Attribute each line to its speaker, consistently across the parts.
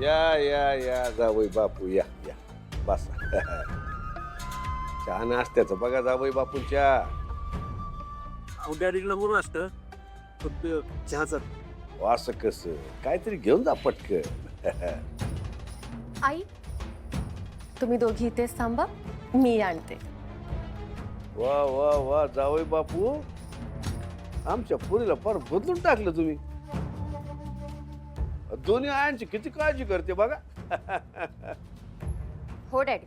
Speaker 1: या जावई बापू या या बसा. चहा नाश्त्याचं बघा जावई बापूंच्या.
Speaker 2: डॅडीला म्हणून असतं फक्त चहाचा.
Speaker 1: असं कसं काहीतरी घेऊन जा पटकन.
Speaker 3: आई तुम्ही दोघी इथेच थांबा, मी आणते.
Speaker 1: वा वा वा जावई बापू, आमच्या पुरीला फार बदलून टाकलं तुम्ही. दोन्ही आयांची किती काळजी करते बघा.
Speaker 3: हो डॅडी,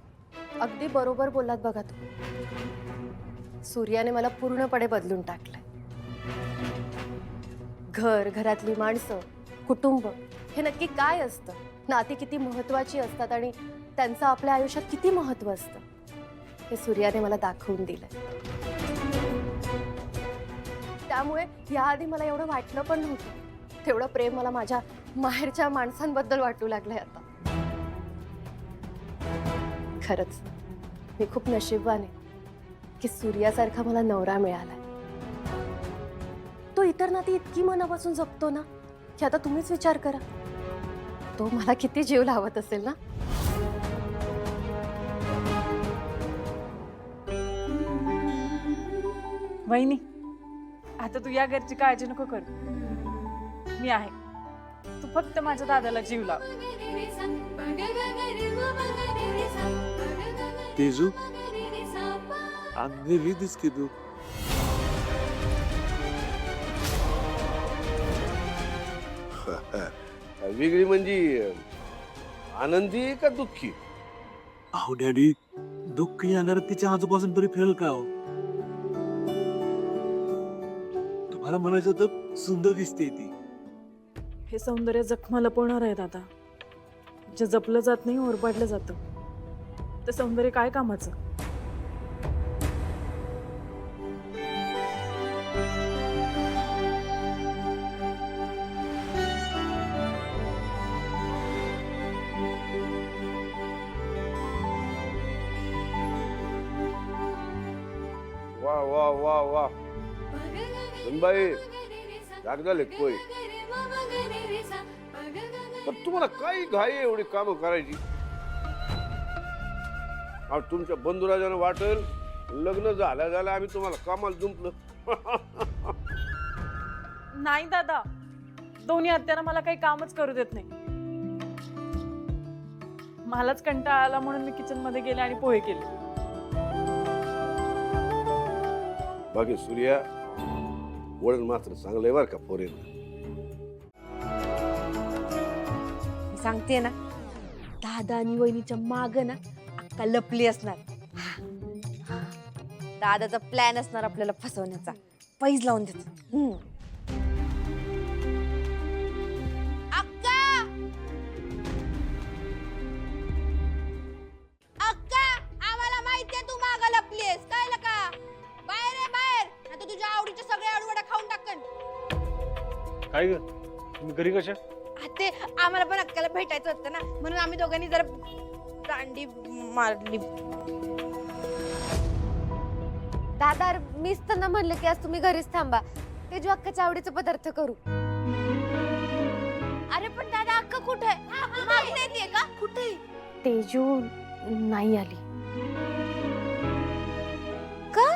Speaker 3: अगदी बरोबर बोललात बघा तुम्ही. सूर्याने मला पूर्णपणे बदलून टाकलंय. घर, घरातली माणसं, कुटुंब हे नक्की काय असतं, नाती किती महत्वाची असतात आणि त्यांचं आपल्या आयुष्यात किती महत्व असतं हे सूर्याने मला दाखवून दिलंय. त्यामुळे याआधी मला एवढं वाटलं पण नव्हतं तेवढं प्रेम मला माझ्या माहेरच्या माणसांबद्दल वाटू लागलंय आता. खरंच मी खूप नशीबवान आहे की सूर्यासारखा मला नवरा मिळालाय. तो इतर नाती इतकी मनापासून जपतो ना की आता तुम्हीच विचार करा, तो मला किती जीव लावत असेल ना.
Speaker 4: वहिनी, आता तू या घरची काळजी नको करू, मी आहे. तू फक्त माझ्या दादाला जीव लाव.
Speaker 2: तेजू अंधेरी दिसते तू.
Speaker 1: वेगळी म्हणजे आनंदी का दुःखी?
Speaker 2: अहो डॅडी, दुःख येणार तिच्या आजूपासून तरी फिरेल का हो? तुम्हाला म्हणायचं तर सुंदर दिसते ती.
Speaker 4: हे सौंदर्य जखमा लपवणार आहे दादा. जे जपलं जात नाही ओरबाडलं जातं, ते सौंदर्य काय कामाचं?
Speaker 1: वा वा वा वा सुनबाई, जाग झाले कोय. पण तुम्हाला काही घाई एवढी कामं करायची? तुमच्या बंधुराजानं वाटेल लग्न झालं आम्ही तुम्हाला कामाला जुंपलं.
Speaker 4: नाही दादा, दोन्ही आत्यानं मला काही कामच करू देत नाही. मलाच कंटाळा आला म्हणून मी किचन मध्ये गेले आणि पोहे केले.
Speaker 1: बाकी सूर्या वळण मात्र चांगलंय बर का पोरेला.
Speaker 5: सांगते ना, दादा आणि वहिनीच्या माग ना अक्का लपली असणार. दादाचा प्लॅन असणार आपल्याला फसवण्याचा, पैज लावून देतो. अक्का, अक्का, आम्हाला माहितीये तू माग लपलीस, कळलं का? बाहेर आहे बाहेर, आता तुझ्या आवडीचे सगळे आडवडा खाऊन टाकन.
Speaker 2: काय ग, तुम्ही घरी कशा?
Speaker 5: ते आम्हाला पण अक्काला भेटायचं होतं ना, म्हणून आम्ही दोघांनी जरा दांडी मारली.
Speaker 3: दादा मीच त्यांना म्हणलं की आज तुम्ही घरीच थांबा, तेजू अक्काच्या आवडीचे पदार्थ करू.
Speaker 5: अरे पण दादा अक्का कुठे आहे? मागे नाहीये का? कुठे?
Speaker 3: तेजू नाही आली.
Speaker 5: का?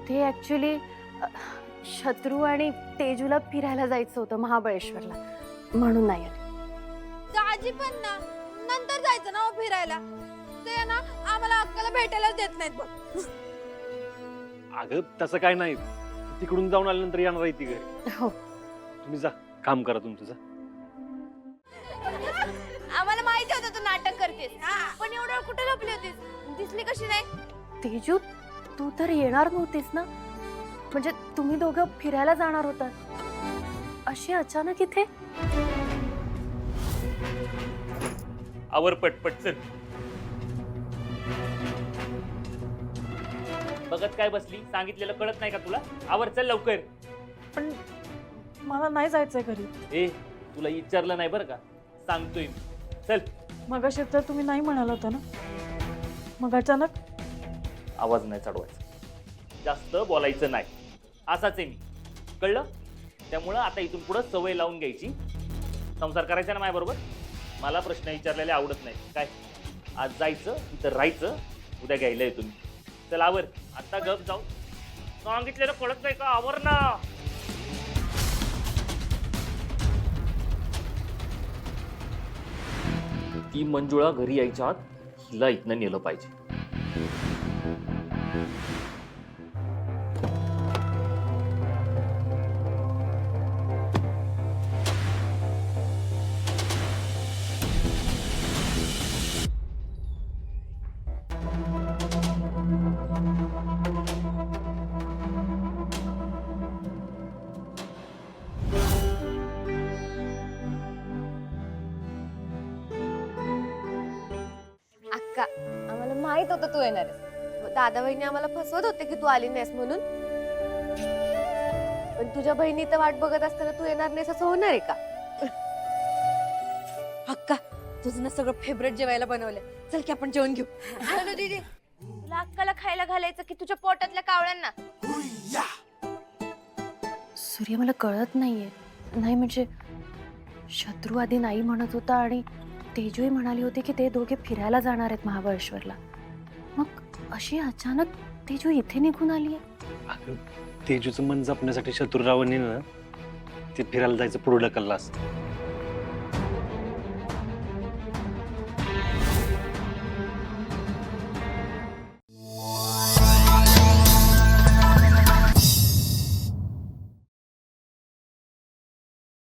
Speaker 3: ते ऍक्च्युली शत्रू आणि तेजूला फिरायला जायचं होतं महाबळेश्वरला, म्हणून नाही आली.
Speaker 5: दाजी पण ना नंतर जायचं ना फिरायला, ते ना आम्हाला अक्काला भेटायलाच देत नाहीत बघ.
Speaker 2: अगं तसं काय नाही, तिकडून जाऊन आल्यानंतर येणार आहे ती घरी.
Speaker 3: हो.
Speaker 2: तुम्ही जा, काम करा तुमचं जा.
Speaker 5: आम्हाला माहिती होतं तू नाटक करतेस, पण एवढं वेळ कुठे लपली होतीस? दिसली कशी नाही?
Speaker 3: तेजू तू तर येणार नव्हतीस ना, म्हणजे तुम्ही दोघं फिरायला जाणार होतात, अशी अचानक इथे?
Speaker 6: आवर पटपट चल. बघत काय बसली, सांगितलेलं कळत नाही का तुला? आवर चल लवकर.
Speaker 4: पण मला नाही जायचंय घरी.
Speaker 6: ए तुला विचारलं नाही बरं का, सांगतोय मी. चल.
Speaker 4: मगाशी तर तुम्ही नाही म्हणाला होता ना, मग अचानक?
Speaker 6: आवाज नाही चढवायचा, जास्त बोलायचं नाही, असाच आहे मी, कळलं? त्यामुळं आता इथून पुढं सवय लावून घ्यायची. संसार करायचा ना माझ्या बरोबर. मला प्रश्न विचारलेले आवडत नाही काय. आज जायचं इथं राहायचं, उद्या घ्यायला येतो मी. चल आवर, आता गप जाऊ. सांगितलेलं कळत नाही का? आवर ना. ती मंजुळा घरी यायच्या आत हिला इथनं नेलं पाहिजे.
Speaker 3: अक्का, आम्हाला माहित होतं तू येणार आहेस. दादा बहिणी आम्हाला फसवत होते की तू आली नाहीस म्हणून. पण तुझ्या बहिणी तर वाट बघत असताना तू येणार नाहीस असं होणार आहे का?
Speaker 5: अक्का, तुझं ना सगळं फेवरेट जेवायला बनवलंय. चल की आपण जेवण घेऊ.
Speaker 3: हॅलो दीदी, तुला अक्काला खायला घालायचं की तुझ्या पोटातल्या कावळ्यांना? सूर्य, मला कळत नाहीये. नाही म्हणजे शत्रू आधी नाही म्हणत होता आणि तेजूही म्हणाली होती की ते दोघे फिरायला जाणार आहेत महाबळेश्वरला. मग अशी अचानक तेजू इथे निघून आली आहे.
Speaker 2: तेजूचं मन जपण्यासाठी शत्रुरावांनी ना ते फिरायला जायचं पुढं ढकललं असतं.